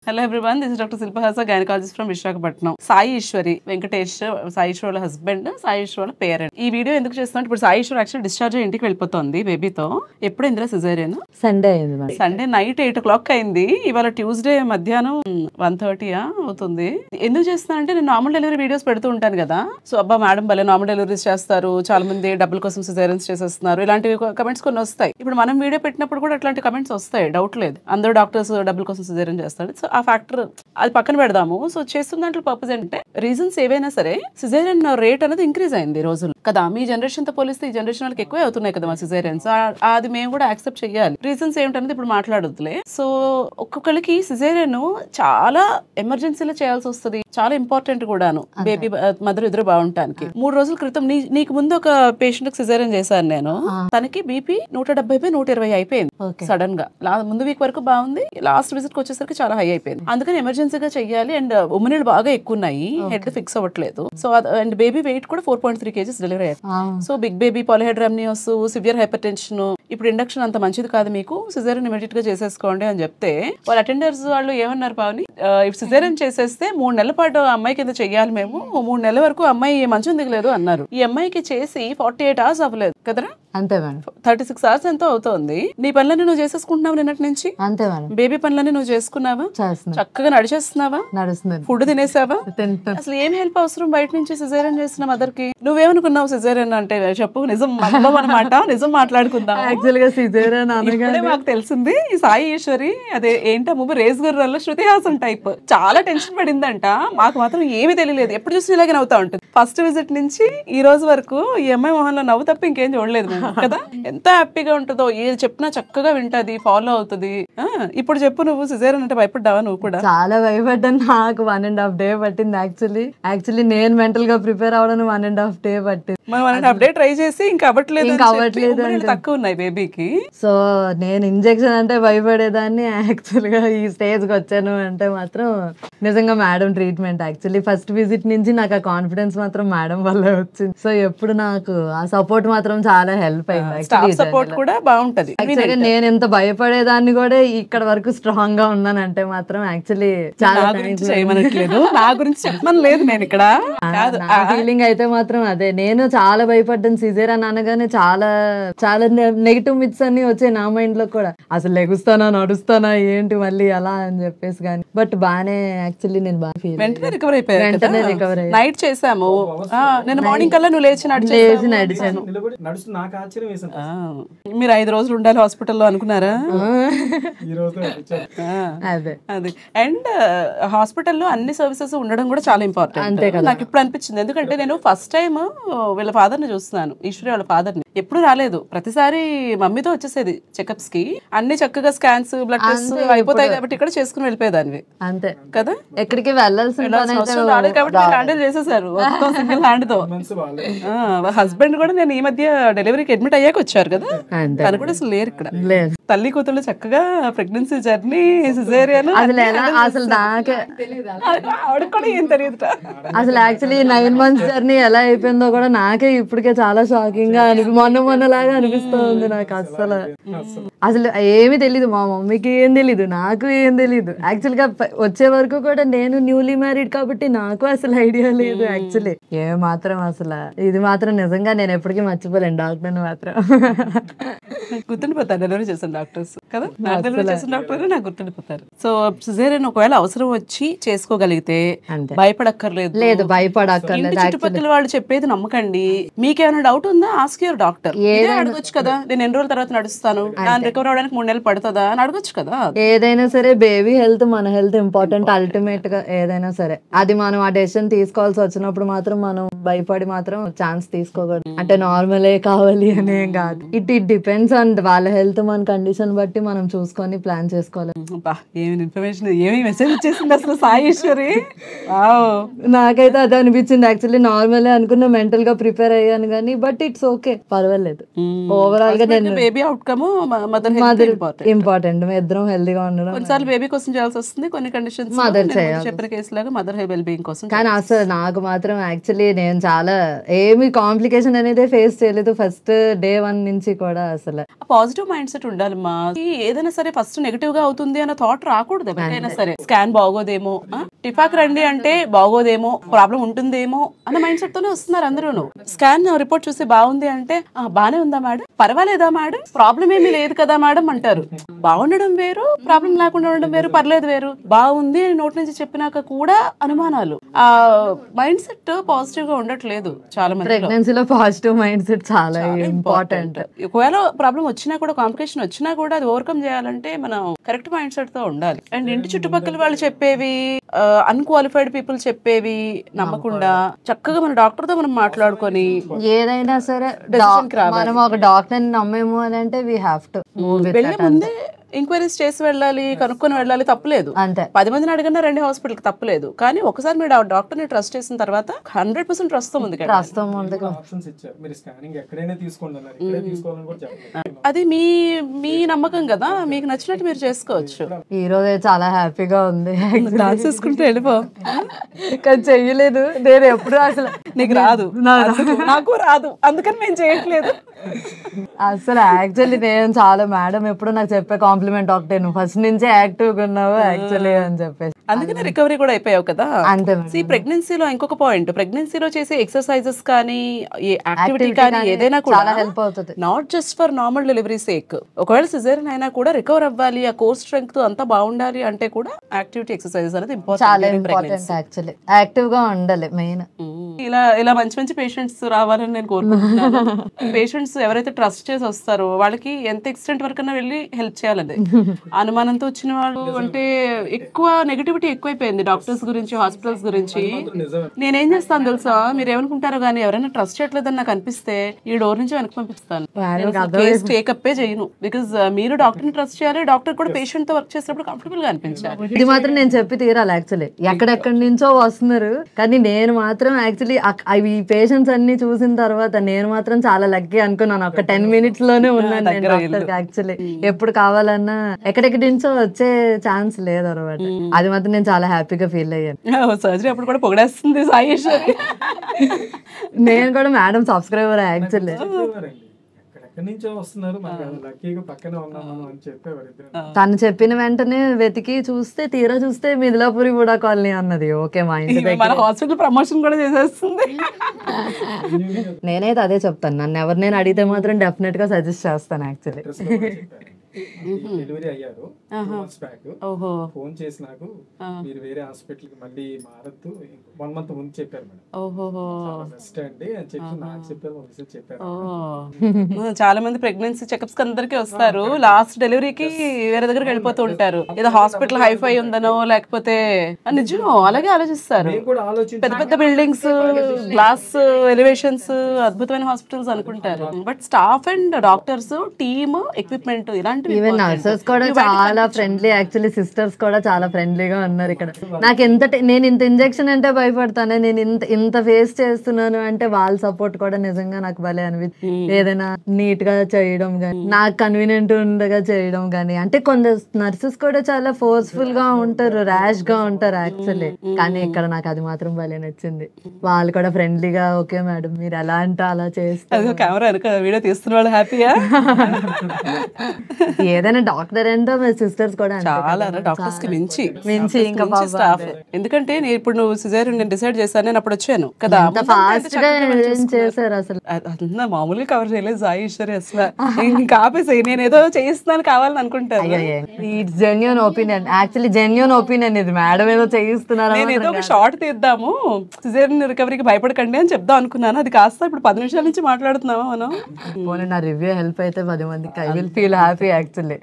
Hello everyone, this is Dr. Silpahasa, gynecologist from Vishakhapatnam. Sai Ishwari, Venkatesh, Sai Ishwari husband, Sai Ishwari parent. ఈ video ఎందుకు చేస్తున్నాం ఇప్పుడు Sai Eshwar actually discharge అయ్యి ఇంటికి వెళ్ళిపోతుంది బేబీతో. ఎప్పుడు ఇందిరా సిజేరియన్? సండే అయింది. సండే నైట్ 8 o'clock అయింది. ఇవాళ ట్యూస్డే మధ్యాహ్నం 1:30 అవుతుంది. ఎందుకు చేస్తున్నానంటే నేను నార్మల్ డెలివరీ వీడియోస్ పెడుతూ ఉంటాను కదా. సో అబ్బా మేడం భలే నార్మల్ డెలివరీస్ చేస్తారు, చాలా మంది డబ్బుల కోసం సిజేరియన్స్ చేసేస్తున్నారు, ఇలాంటివి కమెంట్స్ కొన్ని వస్తాయి. ఇప్పుడు మనం వీడియో పెట్టినప్పుడు కూడా అట్లాంటి కమెంట్స్ వస్తాయి, డౌట్ లేదు. అందరూ డాక్టర్స్ డబ్బుల కోసం సిజేరియన్ చేస్తారు. సో ఆ ఫ్యాక్టర్ అది పక్కన పెడదాము. సో చేస్తున్న దాంట్లో పర్పస్ ఏంటంటే రీజన్స్ ఏవైనా సరే సిజేరియన్ రేట్ అనేది ఇంక్రీజ్ అయింది ఈ రోజులు కదా. మీ జనరేషన్ తో పోలిస్తే ఈ జనరేషన్ వాళ్ళకి ఎక్కువే అవుతున్నాయి కదా మా సిజేరియన్స్. అది మేము కూడా యాక్సెప్ట్ చేయాలి. రీజన్స్ ఏమిటనేది ఇప్పుడు మాట్లాడొద్దులే. సో ఒక్కొక్కరికి సిజేరియన్ చాలా ఎమర్జెన్సీలో చేయాల్సి వస్తుంది, చాలా ఇంపార్టెంట్ కూడాను బేబీ మదర్ ఇద్దరు బాగుంటానికి. 3 రోజుల క్రితం నీకు ముందు ఒక పేషెంట్ కి సిజేరియన్ చేశాను నేను. తనకి బీపీ 170/120 అయిపోయింది సడన్ గా. ముందు వీక్ వరకు బాగుంది, లాస్ట్ విజిట్ కి వచ్చేసరికి చాలా హై అయిపోయింది. అందుకని ఎమర్జెన్సీగా చెయ్యాలి. అండ్ ఉమెన్ బాగా ఎక్కువ ఉన్నాయి, హెడ్ ఫిక్స్ అవ్వట్లేదు. సో అండ్ బేబీ వెయిట్ కూడా 4.3 kgs డెలివరీ అయ్యారు. So big baby, polyhydramnios, severe hypertension, ఇప్పుడు ఇండక్షన్ అంత మంచిది కాదు మీకు, సిజేరియన్ ఇమీడియట్ గా చేసేసుకోండి అని చెప్తే వాళ్ళ అటెండర్స్ వాళ్ళు ఏమన్నారు పావని, సిజేరియన్ చేసేస్తే 3 నెలల పాటు అమ్మాయి కింద చెయ్యాలి మేము, 3 నెలల వరకు అమ్మాయి మంచం దిగలేదు అన్నారు. ఈ అమ్మాయికి చేసి 48 hours అవ్వలేదు కదరా. అంతే మేడం. 36 hours ఎంతో అవుతోంది. నీ పనులన్నీ నువ్వు చేసేసుకుంటున్నావు నిన్నటి నుంచి. అంతే మేడం. బేబీ పనులన్నీ నువ్వు చేసుకున్నావా? చక్కగా నడిచేస్తున్నావా? నడుస్తుంది. ఫుడ్ తినేసావా? అసలు ఏం హెల్ప్ అవసరం బయట నుంచి సిజేరియన్ చేసిన మదర్ కి? నువ్వేమనుకున్నావు సిజేరియన్ అంటే? చెప్పు, నిజం అనమాట, నిజం మాట్లాడుకుందాం. యాక్చువల్ గా సిజేరియన్ అనగానే మాకు తెలిసింది ఈ సాయి ఈశ్వరి అదే ఏంటో movie race గుర్రాల్లో Shruti Haasan type చాలా టెన్షన్ పడిందంట. మాకు మాత్రం ఏమీ తెలియలేదు, ఎప్పుడు చూసి ఇలాగే నవ్వుతా ఉంటుంది. ఫస్ట్ విజిట్ నుంచి ఈ రోజు వరకు ఈ అమ్మాయి మొహంలో నవ్వు తప్ప ఇంకేం చూడలేదు కదా. ఎంత హ్యాపీగా ఉంటుందో, ఏది చెప్పినా చక్కగా వింటది, ఫాలో అవుతుంది. ఇప్పుడు చెప్పు, నువ్వు సిజేరియన్ అంటే భయపడ్డావా? నువ్వు కూడా చాలా భయపడ్డాను. నాకు 1.5 day పట్టింది. యాక్చువల్లీ నేను మెంటల్ గా ప్రిపేర్ అవ్వడానికి 1.5 day పట్టింది. 1.5 day ట్రై చేసి ఇంకా అవ్వట్లేదు, తక్కువ ఉన్నాయి బేబీకి. సో నేను ఇంజెక్షన్ అంటే భయపడేదాన్ని. యాక్చువల్ గా ఈ స్టేజ్ కి వచ్చాను అంటే మాత్రం నిజంగా madam treatment. Actually first visit నుంచి నాకు ఆ కాన్ఫిడెన్స్ మాత్రం మేడం వల్ల వచ్చింది. సో ఎప్పుడు నాకు ఆ సపోర్ట్ మాత్రం చాలా హెల్ప్ అయింది. సపోర్ట్ కూడా బాగుంటది. నేను ఎంత భయపడేదాన్ని కూడా ఇక్కడ వరకు స్ట్రాంగ్ గా ఉన్నానంటే మాత్రం యాక్చువల్లీ చాలా చేయమనట్లేదు, నా గురించి చెప్పమని లేదు. నేను ఇక్కడ ఫీలింగ్ అయితే మాత్రం అదే. నేను చాలా భయపడ్డాను సిజేరియన్ అనగానే. చాలా చాలా నెగిటివ్ మిత్స్ అన్ని వచ్చాయి నా మైండ్ లో కూడా. అసలు లెగుస్తానా, నడుస్తానా, ఏంటి మళ్ళీ అలా అని చెప్పేసి. కానీ బట్ బానే యాక్చువల్లీ నేను బాగా ఫీల్ వెంటనే రికవర్ అయిపోయాను. వెంటనే రికవర్ అయ్యాను. నైట్ చేసాము, నేను మార్నింగ్ కల్లా నువ్వు లేచి నడిచాను. మీరు 5 రోజులు ఉండాలి హాస్పిటల్లో అనుకున్నారా? అదే. అండ్ హాస్పిటల్లో అన్ని సర్వీసెస్ ఉండడం కూడా చాలా ఇంపార్టెంట్ నాకు ఇప్పుడు అనిపించింది. ఎందుకంటే నేను ఫస్ట్ టైం వీళ్ళ ఫాదర్ ని చూస్తున్నాను, ఈశ్వరి వాళ్ళ ఫాదర్ ని. ఎప్పుడు రాలేదు, ప్రతిసారి మమ్మీతో వచ్చేసేది చెకప్స్ కి. అన్ని చక్కగా స్కాన్స్, బ్లడ్ టెస్ట్ అయిపోతాయి కాబట్టి ఇక్కడ చేసుకుని వెళ్ళిపోయేదాన్ని. అంతే కదా, ఎక్కడికి వెళ్ళాల్సిన రాలేదు కాబట్టి హ్యాండిల్ చేసేసారు సింగిల్ హ్యాండ్ తో. హస్బెండ్ కూడా నేను ఈ మధ్య డెలివరీకి అడ్మిట్ అయ్యాక వచ్చారు కదా, తను కూడా అసలు లేరు ఇక్కడ. తల్లి కూతుళ్ళు చక్కగా ప్రెగ్నెన్సీ జర్నీ, సిజేరియన్ అసలు నాకే ఆవిడ కూడా ఏం తెలియదు. అసలు యాక్చువల్లీ 9 months జర్నీ ఎలా అయిపోయిందో కూడా నాకే ఇప్పటికే చాలా షాకింగ్ గా మొన్నలాగా అనిపిస్తుంది నాకు. అసలు ఏమీ తెలీదు, మా మమ్మీకి ఏం తెలీదు, నాకు ఏం తెలీదు. యాక్చువల్ గా వచ్చే వరకు కూడా నేను న్యూలీ మ్యారీడ్ కాబట్టి నాకు అసలు ఐడియా లేదు. యాక్చువల్లీ ఏ మాత్రం అసలు ఇది మాత్రం నిజంగా నేను ఎప్పటికీ మర్చిపోలేను డాక్టర్ మాత్రం. గుర్తుండిపోతారు డెలివరీ చేసిన డాక్టర్స్ కదా, డెలివరీ చేసిన డాక్టర్ నాకు గుర్తుండిపోతారు. సో సిజేరియన్ ఒకవేళ అవసరం వచ్చి చేసుకోగలిగితే భయపడక్కర్లేదు. లేదు, భయపడక్కర్లేదు. చుట్టుపక్కల వాళ్ళు చెప్పేది నమ్మకండి. మీకేమైనా డౌట్ ఉందా, ఆస్క్ యువర్ డాక్టర్. అడగొచ్చు కదా, నేను ఎన్ని రోజుల తర్వాత నడుస్తాను, నేను రికవర్ అవడానికి 3 నెలలు పడుతుందా అని అడగొచ్చు కదా. ఏదైనా సరే బేబీ హెల్త్, మన హెల్త్ ఇంపార్టెంట్ అల్టిమేట్ గా. ఏదైనా సరే అది మనం ఆ డెసిషన్ తీసుకోవాల్సి వచ్చినప్పుడు మాత్రం మనం భయపడి మాత్రం ఛాన్స్ తీసుకోకూడదు. అంటే నార్మలే కావాలి అనేం కాదు. ఇట్ డిపెండ్స్ ఆన్ వాళ్ళ హెల్త్, మన కండిషన్ బట్టి మనం చూసుకొని ప్లాన్ చేసుకోవాలి. ఏమి ఇన్ఫర్మేషన్, ఏమి మెసేజ్ వచ్చేసింది అసలు సాయి ఈశ్వరి. నాకైతే అదే అనిపించింది. యాక్చువల్లీ నార్మల్ అనుకున్నా, మెంటల్ గా ప్రిపేర్ అయ్యాను కానీ బట్ ఇట్స్ ఓకే, పర్వాలేదు. ఓవరాల్ గా నేను బేబీ అవుట్కమ్, మదర్ ఇంపార్టెంట్. ఇద్దరం హెల్దీగా ఉండడం. కొన్నిసార్లు బేబీ కోసం చేయాల్సి వస్తుంది, కొన్ని కండిషన్స్ మదర్ చేయాలి. చెప్పిన కేసు లాగా మదర్ వెల్ బీయింగ్ కోసం. కానీ అసలు నాకు మాత్రం యాక్చువల్లీ నేను చాలా ఏమి కాంప్లికేషన్ అనేది ఫేస్ చేయలేదు ఫస్ట్ day 1 నుంచి కూడా. అసలు అసలు. పాజిటివ్ మైండ్ సెట్ ఉండాలమ్మా. ఏదైనా సరే ఫస్ట్ నెగిటివ్ గా అవుతుంది అన్న థాట్ రాకూడదు ఎవరికైనా సరే. స్కాన్ బాగోదేమో, టిఫాక్ రండి అంటే బాగోదేమో, ప్రాబ్లం ఉంటుందేమో అన్న మైండ్ సెట్ తోనే వస్తున్నారు అందరూ. స్కాన్ రిపోర్ట్ చూసి బాగుంది అంటే బానే ఉందా మేడం, పర్వాలేదా మేడం, ప్రాబ్లం ఏమీ లేదు కదా మేడం అంటారు. బాగుండడం వేరు, ప్రాబ్లం లేకుండా ఉండడం వేరు, పర్లేదు వేరు. బాగుంది అని నోటి నుంచి చెప్పినాక కూడా అనుమానాలు. ఆ మైండ్ సెట్ పాజిటివ్ గా ఉండట్లేదు చాలా మంది. ప్రెగ్నెన్సీలో పాజిటివ్ మైండ్ సెట్ చాలా ఇంపార్టెంట్. ఒకవేళ ప్రాబ్లం వచ్చినా కూడా, కాంప్లికేషన్ వచ్చినా కూడా అది ఓవర్కమ్ చేయాలంటే మనం కరెక్ట్ మైండ్ సెట్ తో ఉండాలి. అండ్ ఇంటి చుట్టుపక్కల వాళ్ళు చెప్పేవి, అన్క్వాలిఫైడ్ పీపుల్ చెప్పేవి నమ్మకుండా చక్కగా మన డాక్టర్ తో మనం మాట్లాడుకొని ఏదైనా సరే మనం ఒక డాక్టర్ ని నమ్మేము అని అంటే వీ హ్యావ్ టు వెళ్ళే ముందే ఎంక్వైరీస్ చేసి వెళ్ళాలి, కనుక్కొని వెళ్ళాలి, తప్పలేదు. అంతే. 10 మందిని అడిగినా రండి హాస్పిటల్ కి, తప్పలేదు. కానీ ఒకసారి మీరు డాక్టర్ ని ట్రస్ట్ చేసిన తర్వాత 100% ట్రస్ట్ ఉంది. అది మీ నమ్మకం కదా, మీకు నచ్చినట్టు మీరు చేసుకోవచ్చు. ఈ రోజే చాలా హ్యాపీగా ఉంది. డాన్స్ చేసుకుంటే వెళ్ళిపో. కానీ చెయ్యలేదు నేను ఎప్పుడు. అసలు నీకు రాదు, నాకు రాదు, అందుకని మేము చేయట్లేదు. అసలు యాక్చువల్లీ నేను చాలా మేడం ఎప్పుడు నాకు చెప్పే కాంప్లిమెంట్ ఒకటే, నువ్వు ఫస్ట్ నుంచే యాక్టివ్ గా ఉన్నావు యాక్చువల్లీ అని చెప్పేసి. అందుకనే రికవరీ కూడా అయిపోయావు కదా. అంతే. ప్రెగ్నెన్సీలో ఇంకొక పాయింట్, ప్రెగ్నెన్సీలో చేసే ఎక్సర్సైజెస్ కానీ యాక్టివిటీ కానీ ఏదైనా కూడా హెల్ప్ అవుతుంది. Not just for normal delivery sake. ఒకవేళ సిజేరియన్ అయినా కూడా రికవర్ అవ్వాలి, ఆ కోర్ స్ట్రెంగ్త్ అంతా బాగుండాలి అంటే కూడా యాక్టివిటీ ఎక్సర్సైజెస్ అనేది చాలా ఇంపార్టెంట్. యాక్చువల్లీ యాక్టివ్ గా ఉండాలి మెయిన్. ఇలా మంచి మంచి పేషెంట్స్ రావాలని నేను కోరుకుంటున్నాను. పేషెంట్స్ ఎవరైతే ట్రస్ట్ చేసి వస్తారో వాళ్ళకి ఎంత ఎక్స్టెంట్ వరకు వెళ్ళి హెల్ప్ చేయాలి. అనుమానంతో వచ్చిన వాళ్ళు అంటే ఎక్కువ నెగటివిటీ ఎక్కువైపోయింది డాక్టర్స్ గురించి, హాస్పిటల్స్ గురించి. నేనేం చేస్తాను తెలుసా, మీరు ఏమనుకుంటారో కానీ ఎవరైనా ట్రస్ట్ చేయట్లేదని నాకు అనిపిస్తే ఈ డోర్ నుంచి వెనక్కి పంపిస్తాను. కేస్ టేకప్ చేయను. బికాజ్ మీరు డాక్టర్ ని ట్రస్ట్ చేయాలి, డాక్టర్ కూడా పేషెంట్ తో వర్క్ చేసేటప్పుడు కంఫర్టబుల్ గా అనిపించాలి. ఇది మాత్రం నేను చెప్పి తీరాలి. యాక్చువల్లీ ఎక్కడెక్కడి నుంచో వస్తున్నారు, కానీ నేను మాత్రం యాక్చువల్లీ ఈ పేషెంట్స్ అన్ని చూసిన తర్వాత నేను మాత్రం చాలా లక్కీ అనుకున్నాను. ఒక 10 minutes లోనే ఉన్నాను నేను డాక్టర్. యాక్చువల్లీ ఎప్పుడు కావాలన్నా ఎక్కడెక్కడి నుంచో వచ్చే ఛాన్స్ లేదు అనమాట. అది మాత్రం నేను చాలా హ్యాపీగా ఫీల్ అయ్యాను. సర్జరీ అప్పుడు కూడా పొగడేస్తుంది సాయేశ్వరి. నేను కూడా మేడం సబ్స్క్రైబర్ యాక్చువల్లీ. తను చెప్పిన వెంటనే వెతికి చూస్తే తీరా చూస్తే మిదిలాపురి కూడా కాలనీ అన్నది. ఓకే, మా ఇంటి మన హాస్పిటల్ ప్రమోషన్ కూడా చేసేస్తుంది. నేనైతే అదే చెప్తాను, నన్ను ఎవరు నేను అడిగితే మాత్రం డెఫినెట్ గా సజెస్ట్ చేస్తాను. యాక్చువల్లీ డెలివరీ అయ్యారు 2 months బ్యాక్. ఫోన్ చేసి నాకు మీరు వేరే హాస్పిటల్ కి మళ్ళీ మారద్దు, 1 month ముందు చెప్పారు మేడం. బెస్ట్ అండి అని చెప్పి నాకు చెప్పారు. చాలా మంది ప్రెగ్నెన్సీ చెకప్స్ అందరికి వస్తారు, లాస్ట్ డెలివరీకి వేరే దగ్గరికి వెళ్ళిపోతూ ఉంటారు. ఏదో హాస్పిటల్ హైఫై ఉందనో లేకపోతే నిజం అలాగే ఆలోచిస్తారు. పెద్ద పెద్ద బిల్డింగ్స్, గ్లాస్ ఎలివేషన్స్, అద్భుతమైన హాస్పిటల్స్ అనుకుంటారు. But staff and doctors, team, equipment ఇలాంటి ఈవెన్ నర్సెస్ కూడా చాలా ఫ్రెండ్లీ. యాక్చువల్లీ సిస్టర్స్ కూడా చాలా ఫ్రెండ్లీగా ఉన్నారు ఇక్కడ. నాకు నేను ఇంత ఇంజెక్షన్ అంటే భయపడతాను, నేను ఇంత ఫేస్ చేస్తున్నాను అంటే వాళ్ళ సపోర్ట్ కూడా నిజంగా నాకు భలే అనిపించింది. ఏదైనా నీట్ గా చేయడం కానీ, నాకు కన్వీనియంట్ ఉండగా చేయడం కానీ. అంటే కొందరు నర్సెస్ కూడా చాలా ఫోర్స్ఫుల్ గా ఉంటారు, ర్యాష్ గా ఉంటారు యాక్చువల్లీ. కానీ ఇక్కడ నాకు అది మాత్రం భలే నచ్చింది. వాళ్ళు కూడా ఫ్రెండ్లీగా ఓకే మేడం మీరు ఎలా అంటే అలా చేస్తారు. కెమెరా వీడియో తీస్తున్న వాళ్ళు హ్యాపీగా. ఏదైనా డాక్టర్ అంటే మా సిస్టర్స్ కూడా చాలా డాక్టర్స్ కి మించి ఇంకా స్టాఫ్. ఎందుకంటే నేను ఇప్పుడు నువ్వు సిజేరియన్ నేను డిసైడ్ చేశాను, నేను అప్పుడు వచ్చాను కదా, ఫాస్ట్ గా చేశారు. అసలు అదంతా మామూలుగా కవర్ చేయలేదు సాయేశ్వరి. అసలు ఇంకా ఆపేసాయి, నేను ఏదో చేయిస్తున్నాను కావాలని అనుకుంటాను. It's genuine opinion. Actually genuine opinion ఇది. మేడం ఏదో చేయిస్తున్నారు, నేను ఏదో ఒక షార్ట్ తీద్దాము, సిజేరియన్ రికవరీకి భయపడకండి అని చెప్దాం అనుకున్నాను. అది కాస్త ఇప్పుడు 10 నిమిషాల నుంచి మాట్లాడుతున్నామా మనం. నా రివ్యూ హెల్ప్ అయితే 10 మందికి. I will feel happy actually.